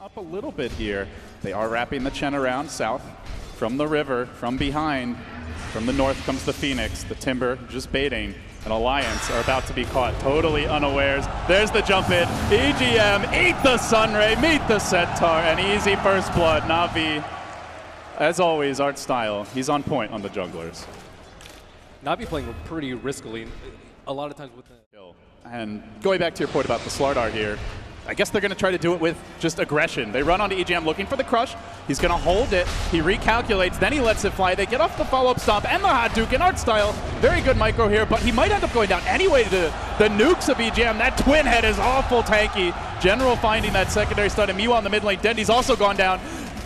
Up a little bit here. They are wrapping the Chen around south from the river, from behind. From the north comes the Phoenix, the Timber just baiting, and Alliance are about to be caught totally unawares. There's the jump in. EGM, eat the Sunray, meet the Centaur, and easy first blood. Navi, as always, art style. He's on point on the junglers. Navi playing pretty riskily, a lot of times with the kill. And going back to your point about the Slardar here, I guess they're going to try to do it with just aggression. They run onto EGM looking for the crush. He's going to hold it. He recalculates, then he lets it fly. They get off the follow-up stomp and the hot duke in art style. Very good micro here, but he might end up going down anyway to the nukes of EGM. That twin head is awful tanky. General finding that secondary stun, and Miwa on the mid lane. Dendi's also gone down.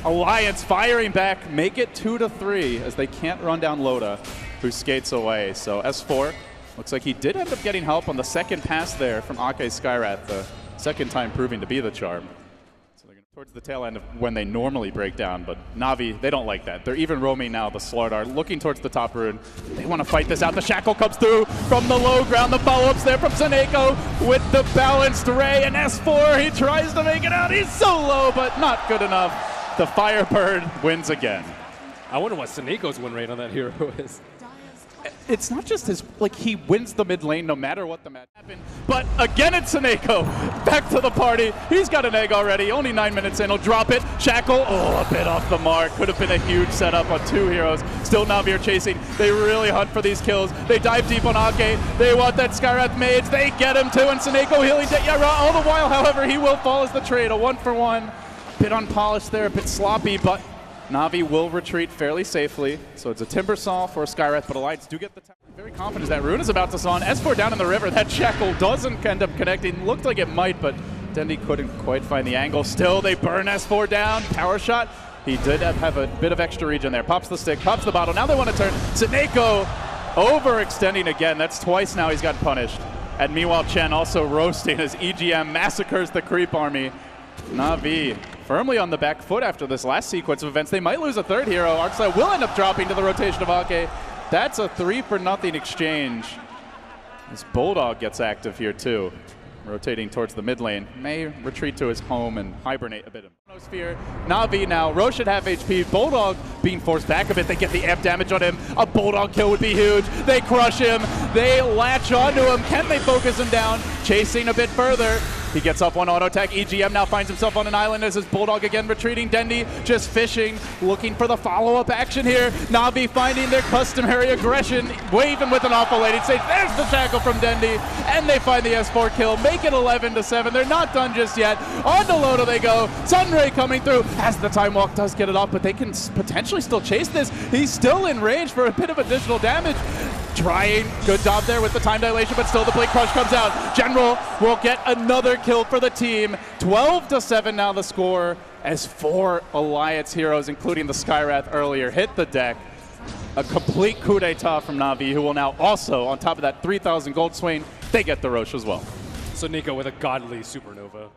Alliance firing back, make it 2-3 as they can't run down Loda, who skates away. So S4 looks like he did end up getting help on the second pass there from Akke Skyrath, the second time proving to be the charm. So they're going towards the tail end of when they normally break down, but Navi, they don't like that. They're even roaming now, the Slardar, looking towards the top rune. They want to fight this out. The Shackle comes through from the low ground. The follow-ups there from Seneko with the balanced Ray, and S4, he tries to make it out. He's so low, but not good enough. The Firebird wins again. I wonder what Seneko's win rate on that hero is. It's not just his, like, he wins the mid lane no matter what the match happened. But again, it's Seneko. Back to the party. He's got an egg already. Only 9 minutes in. He'll drop it. Shackle. Oh, a bit off the mark. Could have been a huge setup on two heroes. Still Navi are chasing. They really hunt for these kills. They dive deep on Akke. They want that Skyrath mage. They get him too. And Seneko healing Vi.Ditya Ra. All the while, however, he will fall as the trade. A 1-for-1. Bit unpolished there. A bit sloppy, but Navi will retreat fairly safely, so it's a Timber Saw for Skyrath, but Alliance do get the tower. Very confident that Rune is about to spawn. S4 down in the river. That Shackle doesn't end up connecting. Looked like it might, but Dendi couldn't quite find the angle. Still, they burn S4 down. Power shot. He did have a bit of extra regen there. Pops the stick, pops the bottle. Now they want to turn. Seneko overextending again. That's twice now he's gotten punished. And meanwhile, Chen also roasting as EGM massacres the creep army. Navi firmly on the back foot after this last sequence of events. They might lose a third hero. Artstyle will end up dropping to the rotation of Akke. That's a 3-for-0 exchange. As Bulldog gets active here too. Rotating towards the mid lane. May retreat to his home and hibernate a bit. Sphere. Navi now. Roche at half HP. Bulldog being forced back a bit. They get the amp damage on him. A Bulldog kill would be huge. They crush him. They latch onto him. Can they focus him down? Chasing a bit further. He gets off one auto attack. EGM now finds himself on an island as his Bulldog again retreating. Dendi just fishing, looking for the follow-up action here. Navi finding their customary aggression, waving with an awful lady stage. There's the Shackle from Dendi, and they find the S4 kill. Make it 11-7. They're not done just yet. On to Loda they go. Sunray coming through as the Time Walk does get it off, but they can potentially still chase this. He's still in range for a bit of additional damage. Trying, good job there with the time dilation, but still the Blade Crush comes out. General will get another kill for the team. 12-7 now the score as 4 Alliance heroes, including the Skyrath earlier, hit the deck. A complete coup d'etat from Navi, who will now also, on top of that 3,000 gold swing, they get the Roche as well. So Nico with a godly supernova.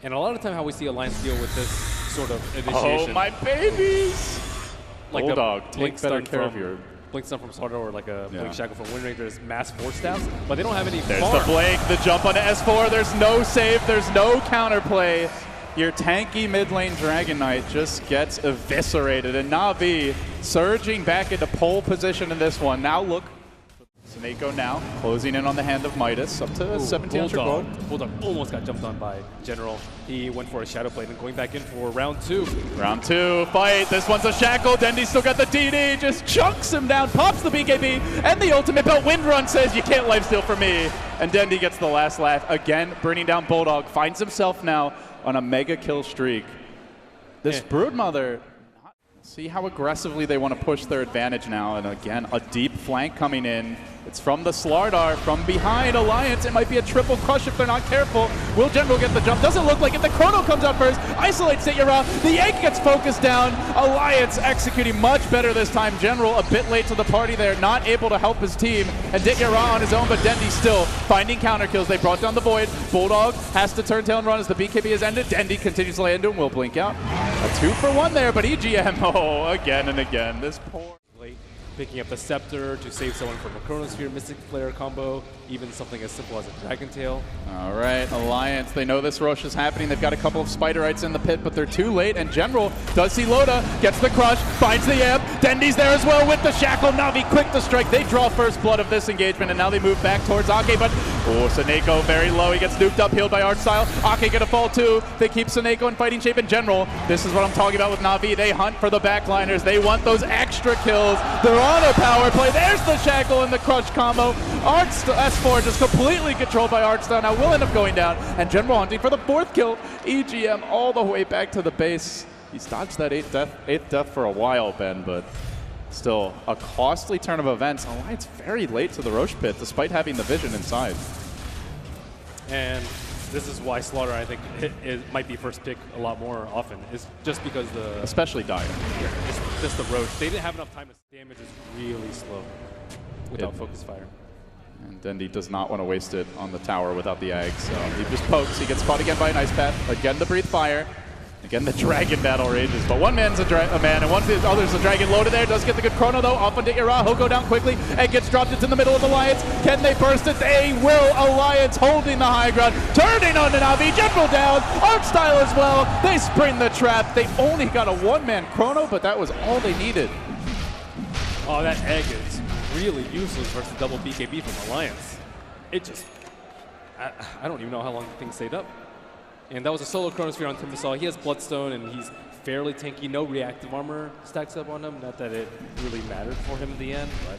And a lot of the time how we see Alliance deal with this sort of initiation. Oh, my babies! Like Bulldog, take better care of your... Blink stun from Slardar or like a Blink Shackle from Windranger's mass force staffs, but they don't have any There's farm. the Blake, the jump onto S4, there's no save, there's no counterplay. Your tanky mid lane Dragon Knight just gets eviscerated, and Navi surging back into pole position in this one. Now look, Seneko now closing in on the hand of Midas, up to 1,700 gold. Bulldog almost got jumped on by General. He went for a Shadow Blade and going back in for round 2. Round 2, fight. This one's a Shackle. Dendi still got the DD, just chunks him down, pops the BKB, and the ultimate, but Windrun says, you can't lifesteal for me. And Dendi gets the last laugh. Again, burning down Bulldog, finds himself now on a mega kill streak. This Broodmother, see how aggressively they want to push their advantage now. And again, a deep flank coming in. It's from the Slardar, from behind Alliance. It might be a triple crush if they're not careful. Will General get the jump? Doesn't look like it. The Chrono comes out first, isolates Vi.Ditya Ra. The egg gets focused down. Alliance executing much better this time. General a bit late to the party there, not able to help his team. And Vi.Ditya Ra on his own, but Dendi still finding counter kills. They brought down the Void. Bulldog has to turn tail and run as the BKB is ended. Dendi continues to lay into him, will blink out. A 2-for-1 there, but EGM, oh, again and again. This poor... picking up the Scepter to save someone from a Chronosphere, Mystic Flare combo, even something as simple as a Dragon Tail. All right, Alliance, they know this Rosh is happening. They've got a couple of Spiderites in the pit, but they're too late, and General does see Loda, gets the crush, finds the amp, Dendi's there as well with the shackle. Na'Vi quick to strike. They draw first blood of this engagement, and now they move back towards Akke, but Seneko very low. He gets nuked up, healed by ArtStyle. Akke gonna fall too. They keep Seneko in fighting shape in general. This is what I'm talking about with Na'Vi. They hunt for the backliners. They want those extra kills. They're on a power play. There's the shackle and the crush combo. S4 just completely controlled by ArtStyle. Now will end up going down, and General hunting for the 4th kill. EGM all the way back to the base. He's dodged that 8th death for a while, Ben, but still a costly turn of events. Alliance very late to the Rosh pit, despite having the vision inside. And this is why Slaughter, I think, it might be first pick a lot more often, is just because the... Especially Dire. Yeah, just the Roach. They didn't have enough time. Damage is really slow without focus fire. And Dendi does not want to waste it on the tower without the egg, so he just pokes. He gets caught again by an Ice Path. Again the Breathe Fire. Again, the Dragon battle rages, but one man's a man, and one the other's a Dragon. Loaded there, does get the good chrono though, off on Vi.Ditya Ra. He'll go down quickly, and gets dropped. It's in the middle of Alliance. Can they burst it? They will. Alliance holding the high ground, turning on the Na'Vi. General down, ArtStyle as well. They spring the trap. They only got a one-man chrono, but that was all they needed. Oh, that egg is really useless versus double BKB from Alliance. It just, I don't even know how long things stayed up. And that was a solo Chronosphere on Timbersaw. He has Bloodstone, and he's fairly tanky. No reactive armor stacks up on him. Not that it really mattered for him in the end, but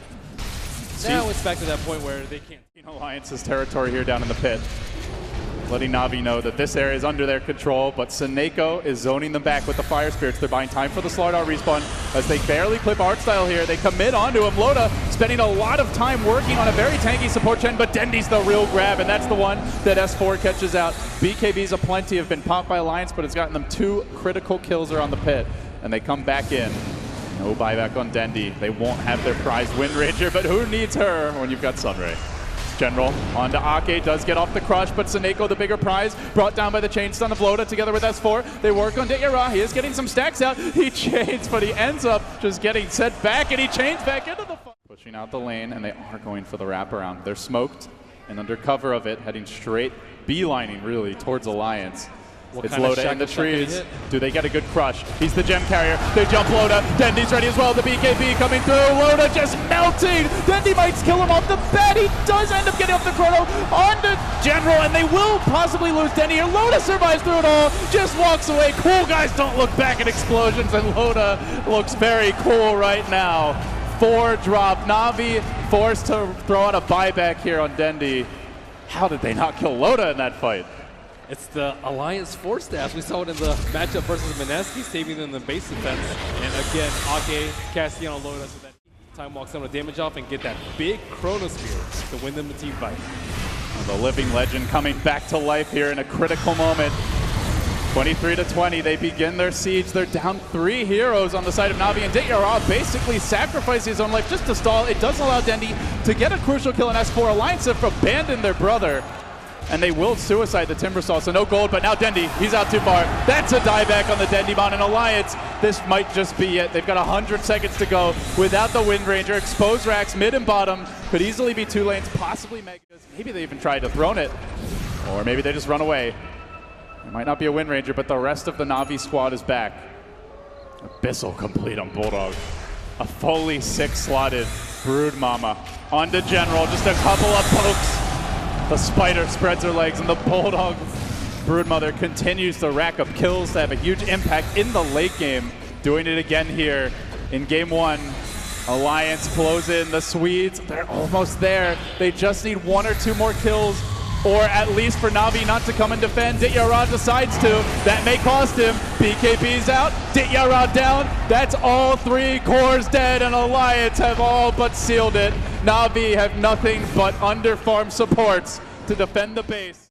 now it's back to that point where they can't. Alliance's territory here down in the pit, letting Na'Vi know that this area is under their control, but Seneko is zoning them back with the Fire Spirits. They're buying time for the Slardar respawn as they barely clip ArtStyle here. They commit onto him. Loda spending a lot of time working on a very tanky support gen, but Dendi's the real grab, and that's the one that S4 catches out. BKBs aplenty have been popped by Alliance, but it's gotten them 2 critical kills around the pit, and they come back in. No buyback on Dendi. They won't have their prized Wind Ranger, but who needs her when you've got Sunray? General onto Akke, does get off the crush, but Seneko, the bigger prize, brought down by the chain stun of Loda together with S4. They work on Vi.Ditya Ra. He is getting some stacks out. He chains, but he ends up just getting set back, and he chains back into the fight. Pushing out the lane, and they are going for the wraparound. They're smoked, and under cover of it, heading straight, beelining really towards Alliance. It's Loda in the trees. Do they get a good crush? He's the gem carrier. They jump Loda. Dendi's ready as well. The BKB coming through. Loda just melting. Dendi might kill him off the bat. He does end up getting off the chrono onto General, and they will possibly lose Dendi here. Loda survives through it all. Just walks away. Cool guys don't look back at explosions, and Loda looks very cool right now. 4 drop. Na'Vi forced to throw out a buyback here on Dendi. How did they not kill Loda in that fight? It's the Alliance Force Staff. We saw it in the matchup versus Mineski, saving them in the base defense. And again, Akke casting on Loda so that time walks down with damage off and get that big Chronosphere to win them the team fight. The living legend coming back to life here in a critical moment. 23-20, they begin their siege. They're down 3 heroes on the side of Na'Vi, and Vi.Ditya Ra basically sacrificed his own life just to stall. It does allow Dendi to get a crucial kill in S4. Alliance have abandoned their brother, and they will suicide the Timbersaw, so no gold, but now Dendi, he's out too far. That's a dieback on the Dendi Mon, and Alliance, this might just be it. They've got 100 seconds to go without the Wind Ranger. Exposed racks, mid and bottom, could easily be 2 lanes, possibly Megas. Maybe they even tried to throne it, or maybe they just run away. It might not be a Wind Ranger, but the rest of the Na'Vi squad is back. Abyssal complete on Bulldog. A fully 6-slotted Brood Mama. Onto General, just a couple of pokes. The Spider spreads her legs, and the Bulldog Broodmother continues to rack up kills to have a huge impact in the late game. Doing it again here in game 1. Alliance blows in the Swedes. They're almost there. They just need 1 or 2 more kills, or at least for Na'Vi not to come and defend. Vi.Ditya Ra decides to. That may cost him. BKB's out. Vi.Ditya Ra down. That's all 3 cores dead, and Alliance have all but sealed it. Na'Vi have nothing but under-farm supports to defend the base.